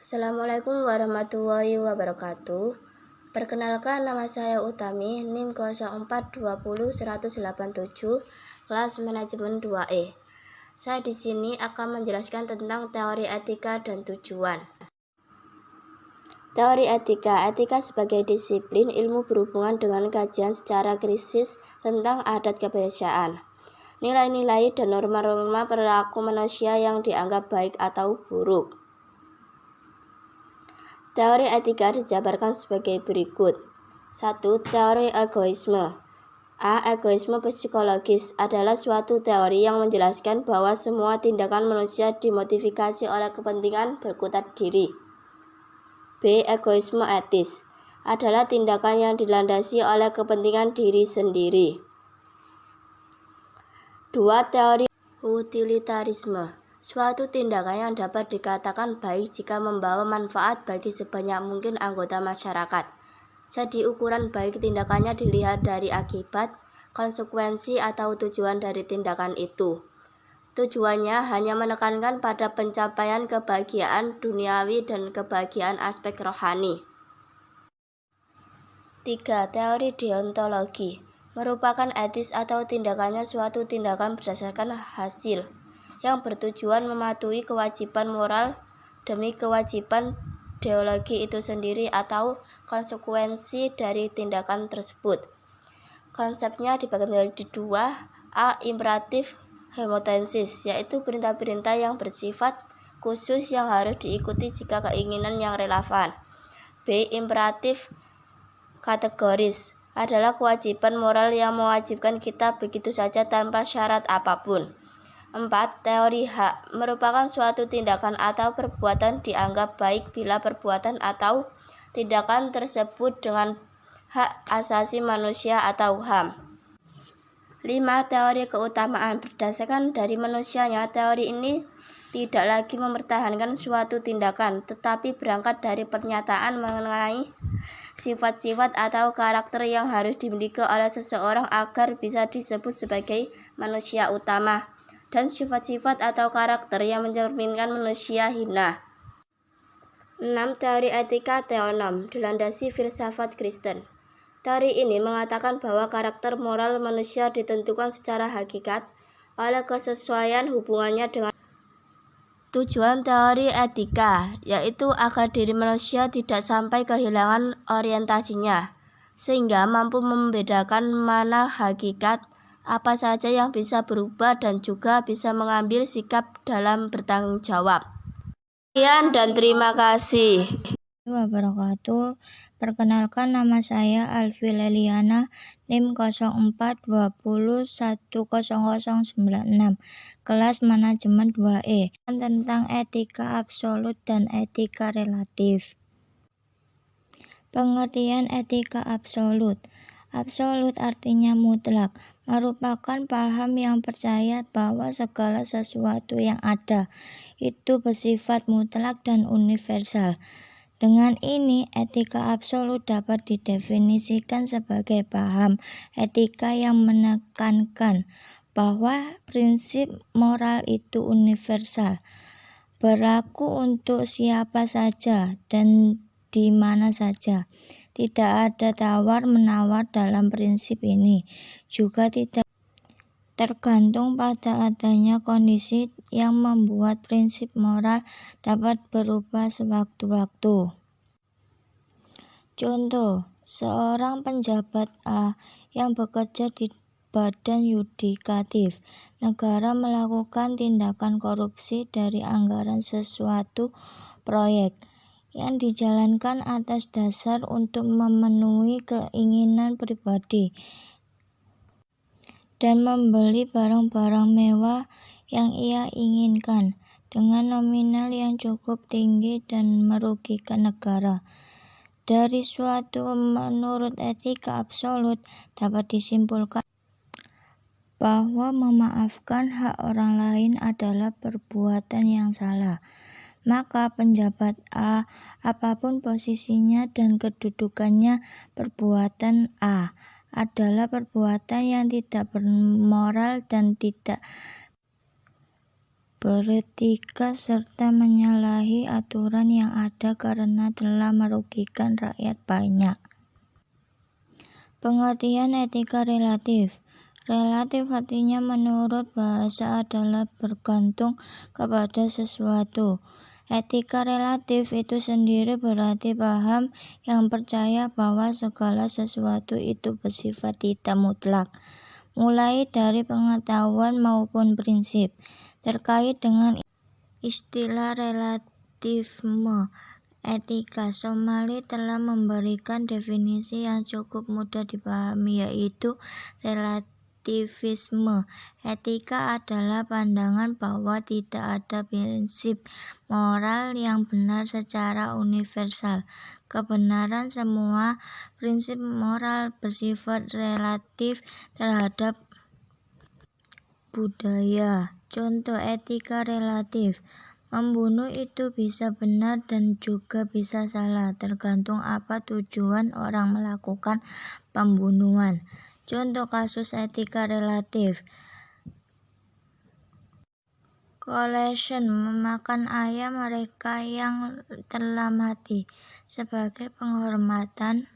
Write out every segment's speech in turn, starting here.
Assalamualaikum warahmatullahi wabarakatuh. Perkenalkan, nama saya Utami, NIM 0420100187, kelas manajemen 2E. Saya di sini akan menjelaskan tentang teori etika dan tujuan. Teori etika. Etika sebagai disiplin ilmu berhubungan dengan kajian secara kritis tentang adat kebiasaan, nilai-nilai dan norma-norma perilaku manusia yang dianggap baik atau buruk. Teori etika dijabarkan sebagai berikut. 1. Teori egoisme. Egoisme psikologis adalah suatu teori yang menjelaskan bahwa semua tindakan manusia dimotivasi oleh kepentingan berkutat diri. B. Egoisme etis adalah tindakan yang dilandasi oleh kepentingan diri sendiri. 2. Teori utilitarisme. Suatu tindakan yang dapat dikatakan baik jika membawa manfaat bagi sebanyak mungkin anggota masyarakat. Jadi ukuran baik tindakannya dilihat dari akibat, konsekuensi atau tujuan dari tindakan itu. Tujuannya hanya menekankan pada pencapaian kebahagiaan duniawi dan kebahagiaan aspek rohani. 3. Teori deontologi merupakan etis atau tindakannya suatu tindakan berdasarkan hasil yang bertujuan mematuhi kewajiban moral demi kewajiban deontologi itu sendiri atau konsekuensi dari tindakan tersebut. Konsepnya dibagi menjadi 2. Imperatif hemotensis, yaitu perintah-perintah yang bersifat khusus yang harus diikuti jika keinginan yang relevan. B. Imperatif kategoris adalah kewajiban moral yang mewajibkan kita begitu saja tanpa syarat apapun. 4. Teori hak merupakan suatu tindakan atau perbuatan dianggap baik bila perbuatan atau tindakan tersebut dengan hak asasi manusia atau HAM. 5. Teori keutamaan. Berdasarkan dari manusianya, teori ini tidak lagi mempertahankan suatu tindakan, tetapi berangkat dari pernyataan mengenai sifat-sifat atau karakter yang harus dimiliki oleh seseorang agar bisa disebut sebagai manusia utama, dan sifat-sifat atau karakter yang mencerminkan manusia hina. 6. Teori etika teonom dilandasi filsafat Kristen. Teori ini mengatakan bahwa karakter moral manusia ditentukan secara hakikat oleh kesesuaian hubungannya dengan tujuan teori etika, yaitu agar diri manusia tidak sampai kehilangan orientasinya, sehingga mampu membedakan mana hakikat, apa saja yang bisa berubah, dan juga bisa mengambil sikap dalam bertanggung jawab. Sekian dan terima kasih. Wabarakatuh. Perkenalkan, nama saya Alfi Leliana, NIM 0420100096, kelas manajemen 2E, tentang etika absolut dan etika relatif. Pengertian etika absolut. Absolut artinya mutlak, merupakan paham yang percaya bahwa segala sesuatu yang ada itu bersifat mutlak dan universal. Dengan ini, etika absolut dapat didefinisikan sebagai paham etika yang menekankan bahwa prinsip moral itu universal, berlaku untuk siapa saja dan di mana saja. Tidak ada tawar-menawar dalam prinsip ini, juga tidak tergantung pada adanya kondisi yang membuat prinsip moral dapat berubah sewaktu-waktu. Contoh, seorang penjabat A yang bekerja di badan yudikatif negara melakukan tindakan korupsi dari anggaran sesuatu proyek yang dijalankan atas dasar untuk memenuhi keinginan pribadi dan membeli barang-barang mewah yang ia inginkan dengan nominal yang cukup tinggi dan merugikan negara. Dari suatu menurut etika absolut dapat disimpulkan bahwa memaafkan hak orang lain adalah perbuatan yang salah. Maka penjabat A, apapun posisinya dan kedudukannya, perbuatan A adalah perbuatan yang tidak bermoral dan tidak beretika serta menyalahi aturan yang ada karena telah merugikan rakyat banyak. Pengertian etika relatif. Relatif artinya menurut bahasa adalah bergantung kepada sesuatu. Etika relatif itu sendiri berarti paham yang percaya bahwa segala sesuatu itu bersifat tidak mutlak, mulai dari pengetahuan maupun prinsip. Terkait dengan istilah relativisme etika, Somali telah memberikan definisi yang cukup mudah dipahami, yaitu relativisme etika adalah pandangan bahwa tidak ada prinsip moral yang benar secara universal. Kebenaran semua prinsip moral bersifat relatif terhadap budaya. Contoh etika relatif. Membunuh itu bisa benar dan juga bisa salah, tergantung apa tujuan orang melakukan pembunuhan. Contoh kasus etika relatif. Collection memakan ayam mereka yang telah mati sebagai penghormatan,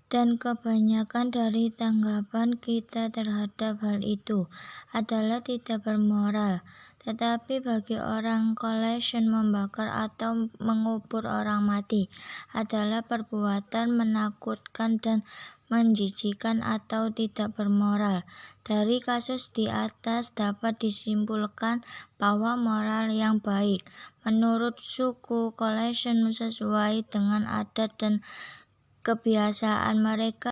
dan kebanyakan dari tanggapan kita terhadap hal itu adalah tidak bermoral. Tetapi bagi orang collection, membakar atau mengubur orang mati adalah perbuatan menakutkan dan menjijikan atau tidak bermoral. Dari kasus di atas dapat disimpulkan bahwa moral yang baik menurut suku collection sesuai dengan adat dan kebiasaan mereka,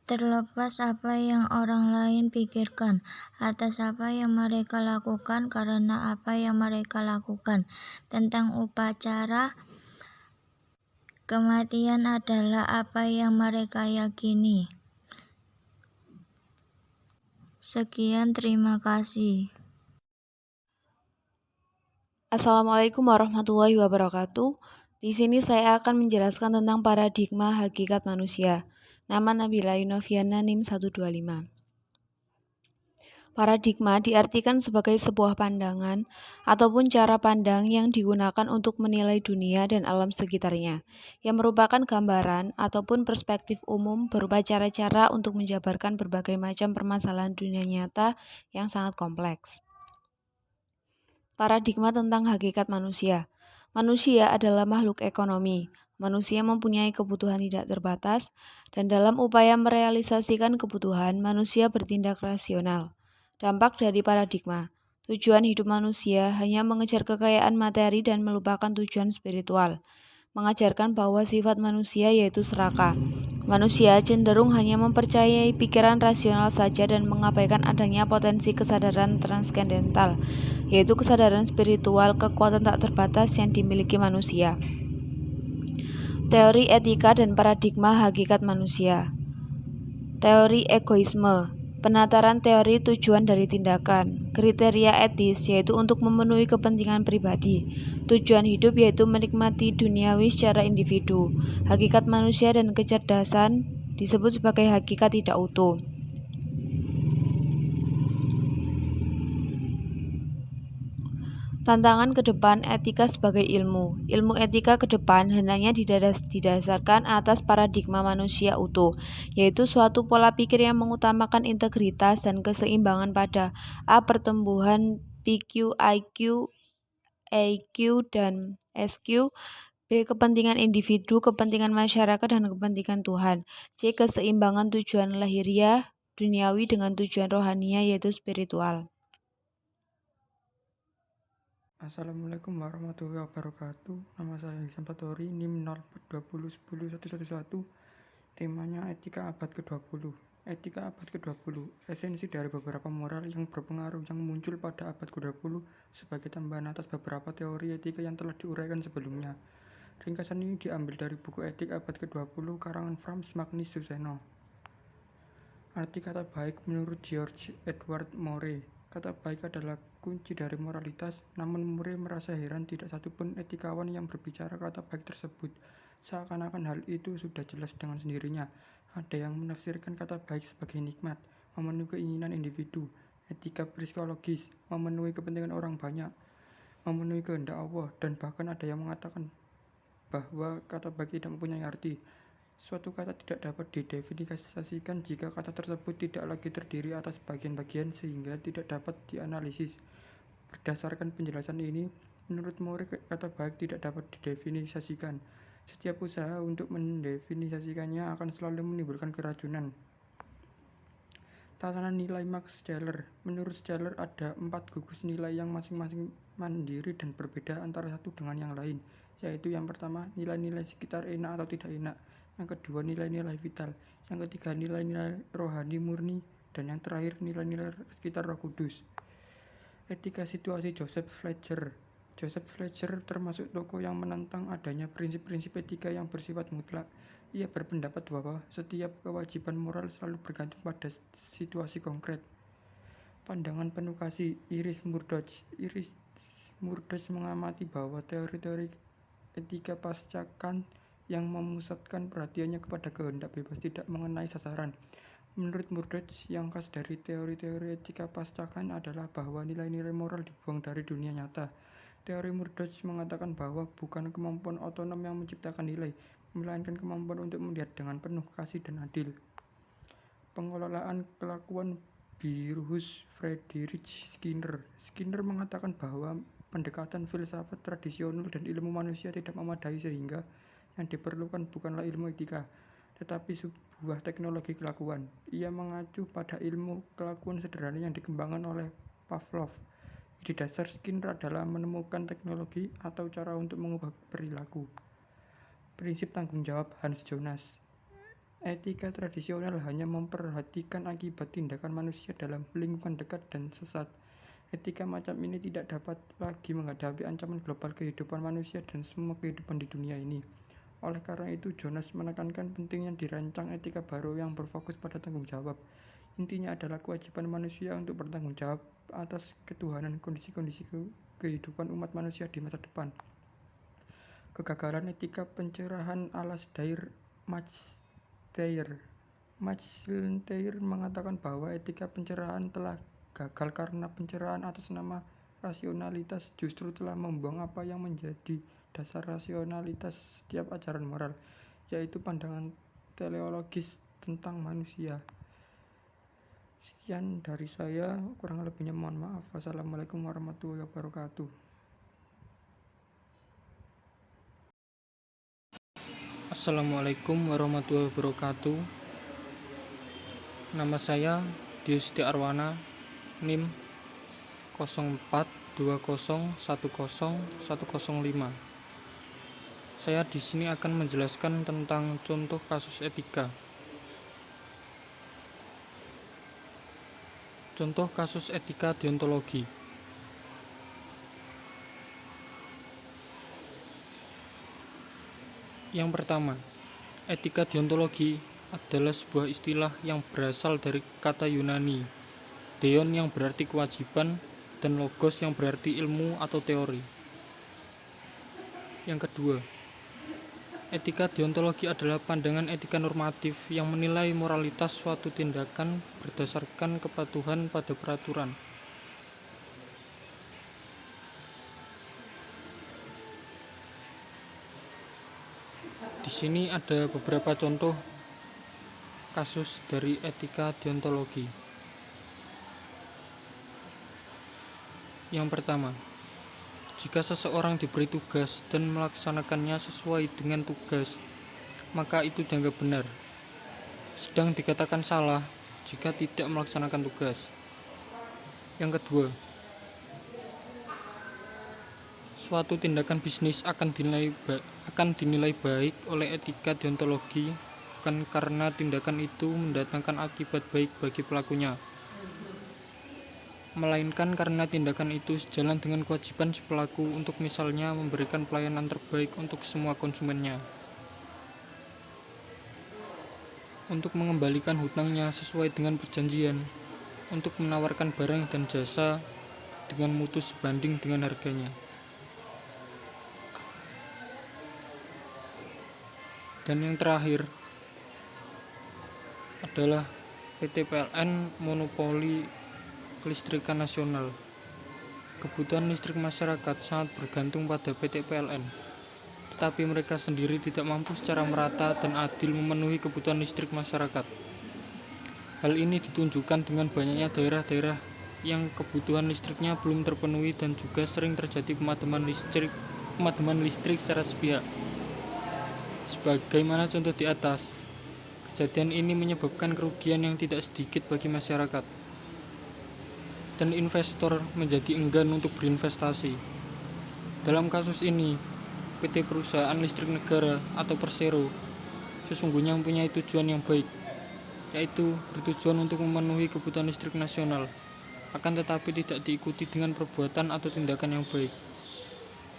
terlepas apa yang orang lain pikirkan atas apa yang mereka lakukan, karena apa yang mereka lakukan tentang upacara kematian adalah apa yang mereka yakini. Sekian, terima kasih. Assalamualaikum warahmatullahi wabarakatuh. Di sini saya akan menjelaskan tentang paradigma hakikat manusia. Nama Nabila Yunoviana NIM 125. Paradigma diartikan sebagai sebuah pandangan ataupun cara pandang yang digunakan untuk menilai dunia dan alam sekitarnya, yang merupakan gambaran ataupun perspektif umum berupa cara-cara untuk menjabarkan berbagai macam permasalahan dunia nyata yang sangat kompleks. Paradigma tentang hakikat manusia. Manusia adalah makhluk ekonomi. Manusia mempunyai kebutuhan tidak terbatas, dan dalam upaya merealisasikan kebutuhan, manusia bertindak rasional. Dampak dari paradigma. Tujuan hidup manusia hanya mengejar kekayaan materi dan melupakan tujuan spiritual. Mengajarkan bahwa sifat manusia yaitu serakah. Manusia cenderung hanya mempercayai pikiran rasional saja dan mengabaikan adanya potensi kesadaran transkendental, yaitu kesadaran spiritual, kekuatan tak terbatas yang dimiliki manusia. Teori etika dan paradigma hakikat manusia. Teori egoisme. Penataran teori tujuan dari tindakan. Kriteria etis yaitu untuk memenuhi kepentingan pribadi. Tujuan hidup yaitu menikmati duniawi secara individu. Hakikat manusia dan kecerdasan disebut sebagai hakikat tidak utuh. Tantangan ke depan etika sebagai ilmu. Ilmu etika ke depan hendaknya didasarkan atas paradigma manusia utuh, yaitu suatu pola pikir yang mengutamakan integritas dan keseimbangan pada A. Pertumbuhan PQ, IQ, EQ, dan SQ. B. Kepentingan individu, kepentingan masyarakat, dan kepentingan Tuhan. C. Keseimbangan tujuan lahiriah, duniawi dengan tujuan rohania yaitu spiritual. Assalamualaikum warahmatullahi wabarakatuh. Nama saya Hisam Fatori, NIM 0420101111. Temanya etika abad ke-20. Etika abad ke-20, esensi dari beberapa moral yang berpengaruh yang muncul pada abad ke-20 sebagai tambahan atas beberapa teori etika yang telah diuraikan sebelumnya. Ringkasan ini diambil dari buku Etik abad ke-20 karangan Frans Magnus Suseno. Arti kata baik menurut George Edward Moore. Kata baik adalah kunci dari moralitas, namun Moore merasa heran tidak satupun etikawan yang berbicara kata baik tersebut. Seakan-akan hal itu sudah jelas dengan sendirinya. Ada yang menafsirkan kata baik sebagai nikmat, memenuhi keinginan individu. etika psikologis, memenuhi kepentingan orang banyak, memenuhi kehendak Allah, dan bahkan ada yang mengatakan bahwa kata baik tidak mempunyai arti. Suatu kata tidak dapat didefinisikan jika kata tersebut tidak lagi terdiri atas bagian-bagian sehingga tidak dapat dianalisis. Berdasarkan penjelasan ini, menurut Mori kata baik tidak dapat didefinisikan. Setiap usaha untuk mendefinisikannya akan selalu menimbulkan keracunan. Tatanan nilai Max Scheler. Menurut Scheler ada 4 gugus nilai yang masing-masing mandiri dan berbeda antara satu dengan yang lain, yaitu yang pertama nilai-nilai sekitar enak atau tidak enak, yang kedua nilai-nilai vital, yang ketiga nilai-nilai rohani murni, dan yang terakhir nilai-nilai sekitar Roh Kudus. Etika situasi Joseph Fletcher. Joseph Fletcher termasuk tokoh yang menentang adanya prinsip-prinsip etika yang bersifat mutlak. Ia berpendapat bahwa setiap kewajiban moral selalu bergantung pada situasi konkret. Pandangan penuh kasih Iris Murdoch. Iris Murdoch mengamati bahwa teori-teori etika pasca Kant yang memusatkan perhatiannya kepada kehendak bebas tidak mengenai sasaran. Menurut Murdoch, yang khas dari teori-teori etika pasca Kant adalah bahwa nilai-nilai moral dibuang dari dunia nyata. Teori Murdoch mengatakan bahwa bukan kemampuan otonom yang menciptakan nilai, melainkan kemampuan untuk melihat dengan penuh kasih dan adil. Pengelolaan kelakuan Bruce Friedrich Skinner. Skinner mengatakan bahwa pendekatan filsafat tradisional dan ilmu manusia tidak memadai sehingga yang diperlukan bukanlah ilmu etika, tetapi sebuah teknologi kelakuan. Ia mengacu pada ilmu kelakuan sederhana yang dikembangkan oleh Pavlov. Ide dasar Skinner adalah menemukan teknologi atau cara untuk mengubah perilaku. Prinsip tanggung jawab Hans Jonas. Etika tradisional hanya memperhatikan akibat tindakan manusia dalam lingkungan dekat dan sesat. Etika macam ini tidak dapat lagi menghadapi ancaman global kehidupan manusia dan semua kehidupan di dunia ini. Oleh karena itu, Jonas menekankan pentingnya dirancang etika baru yang berfokus pada tanggung jawab. Intinya adalah kewajiban manusia untuk bertanggung jawab atas ketuhanan kondisi-kondisi kehidupan umat manusia di masa depan. Kegagalan etika pencerahan Alasdair Maclntyre mengatakan bahwa etika pencerahan telah gagal karena pencerahan atas nama rasionalitas justru telah membuang apa yang menjadi dasar rasionalitas setiap ajaran moral, yaitu pandangan teleologis tentang manusia. Sekian dari saya, kurang lebihnya mohon maaf. Wassalamualaikum warahmatullahi wabarakatuh. Assalamualaikum warahmatullahi wabarakatuh. Nama saya Diusti Arwana, NIM 0420101005. Saya di sini akan menjelaskan tentang contoh kasus etika. Contoh kasus etika deontologi. Yang pertama, etika deontologi adalah sebuah istilah yang berasal dari kata Yunani, deon yang berarti kewajiban, dan logos yang berarti ilmu atau teori. Yang kedua, etika deontologi adalah pandangan etika normatif yang menilai moralitas suatu tindakan berdasarkan kepatuhan pada peraturan. Di sini ada beberapa contoh kasus dari etika deontologi. Yang pertama, jika seseorang diberi tugas dan melaksanakannya sesuai dengan tugas, maka itu dianggap benar. Sedang dikatakan salah jika tidak melaksanakan tugas. Yang kedua, suatu tindakan bisnis akan dinilai baik oleh etika deontologi bukan karena tindakan itu mendatangkan akibat baik bagi pelakunya, melainkan karena tindakan itu sejalan dengan kewajiban si pelaku untuk misalnya memberikan pelayanan terbaik untuk semua konsumennya, untuk mengembalikan hutangnya sesuai dengan perjanjian, untuk menawarkan barang dan jasa dengan mutu sebanding dengan harganya. Dan yang terakhir adalah PT PLN monopoli kelistrikan nasional. Kebutuhan listrik masyarakat sangat bergantung pada PT PLN, tetapi mereka sendiri tidak mampu secara merata dan adil memenuhi kebutuhan listrik masyarakat. Hal ini ditunjukkan dengan banyaknya daerah-daerah yang kebutuhan listriknya belum terpenuhi dan juga sering terjadi pemadaman listrik secara sepihak. Sebagaimana contoh di atas, kejadian ini menyebabkan kerugian yang tidak sedikit bagi masyarakat, dan investor menjadi enggan untuk berinvestasi. Dalam kasus ini, PT Perusahaan Listrik Negara atau Persero sesungguhnya mempunyai tujuan yang baik, yaitu bertujuan untuk memenuhi kebutuhan listrik nasional, akan tetapi tidak diikuti dengan perbuatan atau tindakan yang baik,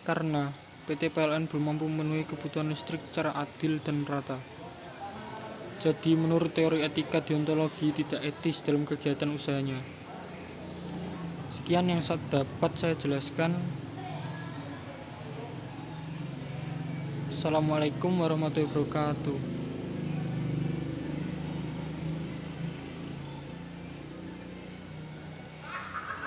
karena PT PLN belum mampu memenuhi kebutuhan listrik secara adil dan merata. Jadi menurut teori etika deontologi tidak etis dalam kegiatan usahanya. Sekian yang dapat saya jelaskan. Assalamualaikum warahmatullahi wabarakatuh.